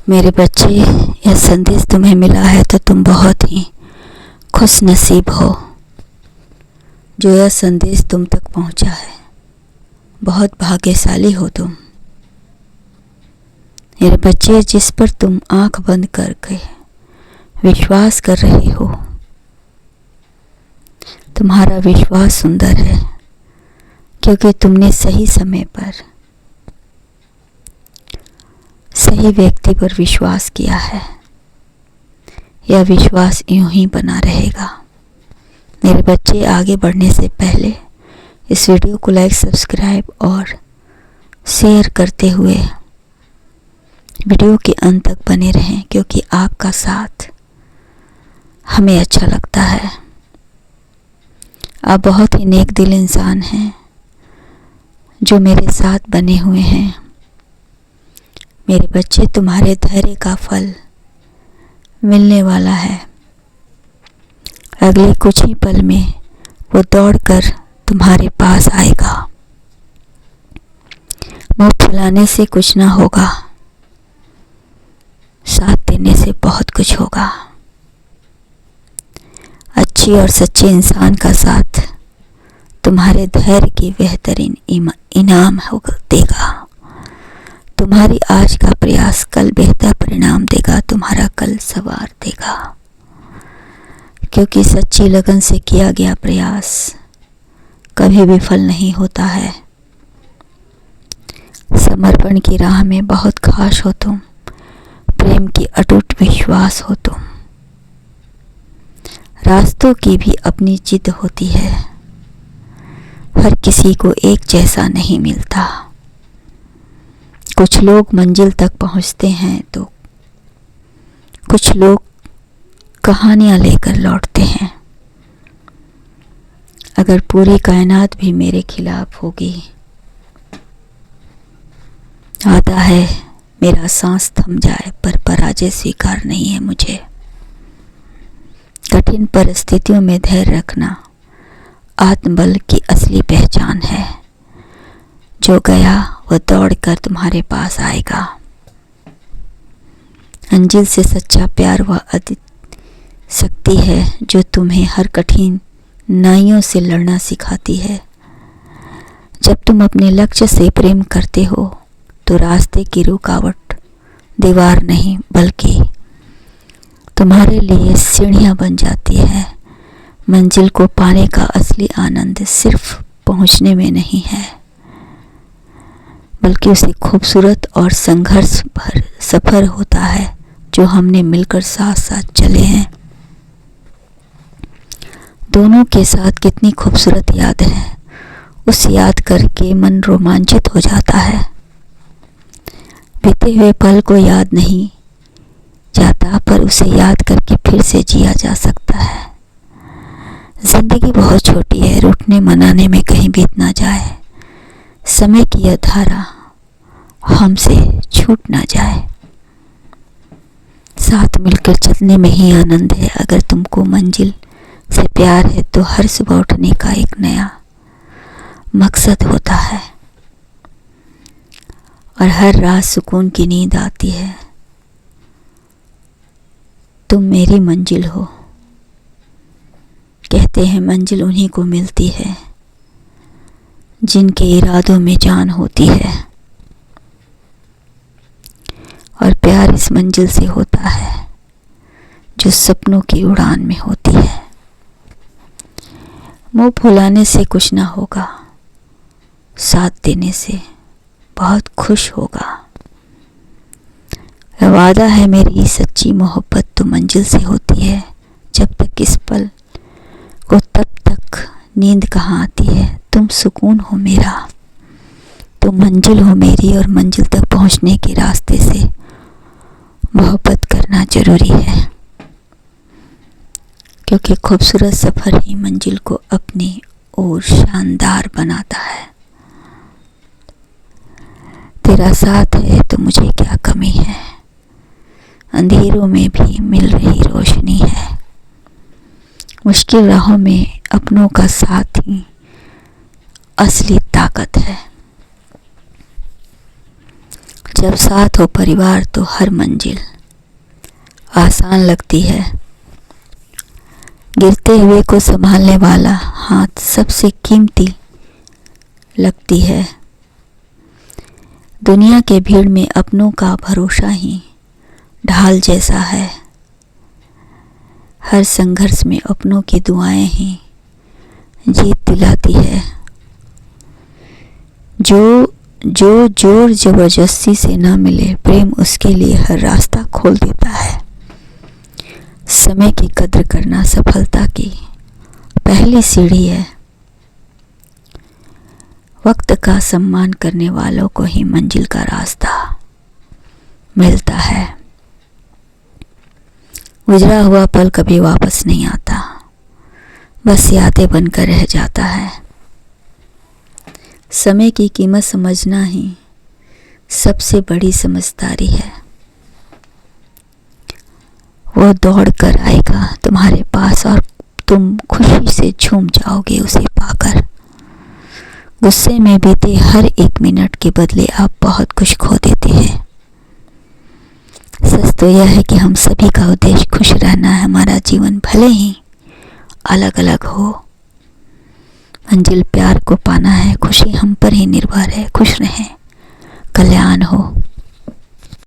मेरे बच्चे, यह संदेश तुम्हें मिला है तो तुम बहुत ही खुश नसीब हो जो यह संदेश तुम तक पहुंचा है। बहुत भाग्यशाली हो तुम। मेरे बच्चे, जिस पर तुम आंख बंद करके विश्वास कर रहे हो, तुम्हारा विश्वास सुंदर है क्योंकि तुमने सही समय पर सही व्यक्ति पर विश्वास किया है। यह विश्वास यूं ही बना रहेगा। मेरे बच्चे, आगे बढ़ने से पहले इस वीडियो को लाइक, सब्सक्राइब और शेयर करते हुए वीडियो के अंत तक बने रहें क्योंकि आपका साथ हमें अच्छा लगता है। आप बहुत ही नेक दिल इंसान हैं जो मेरे साथ बने हुए हैं। मेरे बच्चे, तुम्हारे धैर्य का फल मिलने वाला है। अगले कुछ ही पल में वो दौड़कर तुम्हारे पास आएगा। मुंह फुलाने से कुछ ना होगा, साथ देने से बहुत कुछ होगा। अच्छी और सच्चे इंसान का साथ तुम्हारे धैर्य की बेहतरीन इनाम देगा। तुम्हारी आज का प्रयास कल बेहतर परिणाम देगा, तुम्हारा कल सवार देगा। क्योंकि सच्ची लगन से किया गया प्रयास कभी विफल नहीं होता है। समर्पण की राह में बहुत खास हो तुम, प्रेम की अटूट विश्वास हो तुम। रास्तों की भी अपनी जिद होती है, हर किसी को एक जैसा नहीं मिलता। कुछ लोग मंजिल तक पहुंचते हैं तो कुछ लोग कहानियां लेकर लौटते हैं। अगर पूरी कायनात भी मेरे खिलाफ होगी, आता है मेरा सांस थम जाए, पर पराजय स्वीकार नहीं है मुझे। कठिन परिस्थितियों में धैर्य रखना आत्मबल की असली पहचान है। जो गया वह दौड़कर तुम्हारे पास आएगा। मंजिल से सच्चा प्यार वह अद्वित शक्ति है जो तुम्हें हर कठिन नाइयों से लड़ना सिखाती है। जब तुम अपने लक्ष्य से प्रेम करते हो तो रास्ते की रुकावट दीवार नहीं बल्कि तुम्हारे लिए सीढ़ियां बन जाती है। मंजिल को पाने का असली आनंद सिर्फ पहुंचने में नहीं है, बल्कि उसे खूबसूरत और संघर्ष भर सफर होता है जो हमने मिलकर साथ साथ चले हैं। दोनों के साथ कितनी खूबसूरत याद है, उस याद करके मन रोमांचित हो जाता है। बीते हुए पल को याद नहीं जाता, पर उसे याद करके फिर से जिया जा सकता है। जिंदगी बहुत छोटी है, रूठने मनाने में कहीं बीत ना जाए। समय की यह धारा हमसे छूट ना जाए। साथ मिलकर चलने में ही आनंद है। अगर तुमको मंजिल से प्यार है तो हर सुबह उठने का एक नया मकसद होता है और हर रात सुकून की नींद आती है। तुम मेरी मंजिल हो। कहते हैं मंजिल उन्हीं को मिलती है जिनके इरादों में जान होती है, और प्यार इस मंजिल से होता है जो सपनों की उड़ान में होती है। मुंह फुलाने से कुछ ना होगा, साथ देने से बहुत खुश होगा। वादा है मेरी सच्ची मोहब्बत तो मंजिल से होती है। जब तक इस पल को तब तक नींद कहाँ आती है। तुम सुकून हो मेरा, तुम मंजिल हो मेरी, और मंजिल तक पहुंचने के रास्ते से मोहब्बत करना जरूरी है क्योंकि खूबसूरत सफर ही मंजिल को अपनी ओर शानदार बनाता है। तेरा साथ है तो मुझे क्या कमी है, अंधेरों में भी मिल रही रोशनी है। मुश्किल राहों में अपनों का साथ ही असली ताकत है। जब साथ हो परिवार तो हर मंजिल आसान लगती है। गिरते हुए को संभालने वाला हाथ सबसे कीमती लगती है। दुनिया के भीड़ में अपनों का भरोसा ही ढाल जैसा है। हर संघर्ष में अपनों की दुआएं ही जीत दिलाती है। जो जोर जबरदस्ती से ना मिले, प्रेम उसके लिए हर रास्ता खोल देता है। समय की कद्र करना सफलता की पहली सीढ़ी है। वक्त का सम्मान करने वालों को ही मंजिल का रास्ता मिलता है। गुजरा हुआ पल कभी वापस नहीं आता, बस यादें बनकर रह जाता है। समय की कीमत समझना ही सबसे बड़ी समझदारी है। वो दौड़ कर आएगा तुम्हारे पास और तुम खुशी से झूम जाओगे उसे पाकर। गुस्से में बीते हर एक मिनट के बदले आप बहुत कुछ खो देते हैं। सच तो यह है कि हम सभी का उद्देश्य खुश रहना है। हमारा जीवन भले ही अलग अलग हो, मंजिल प्यार को पाना है। खुशी हम पर ही निर्भर है। खुश रहें, कल्याण हो।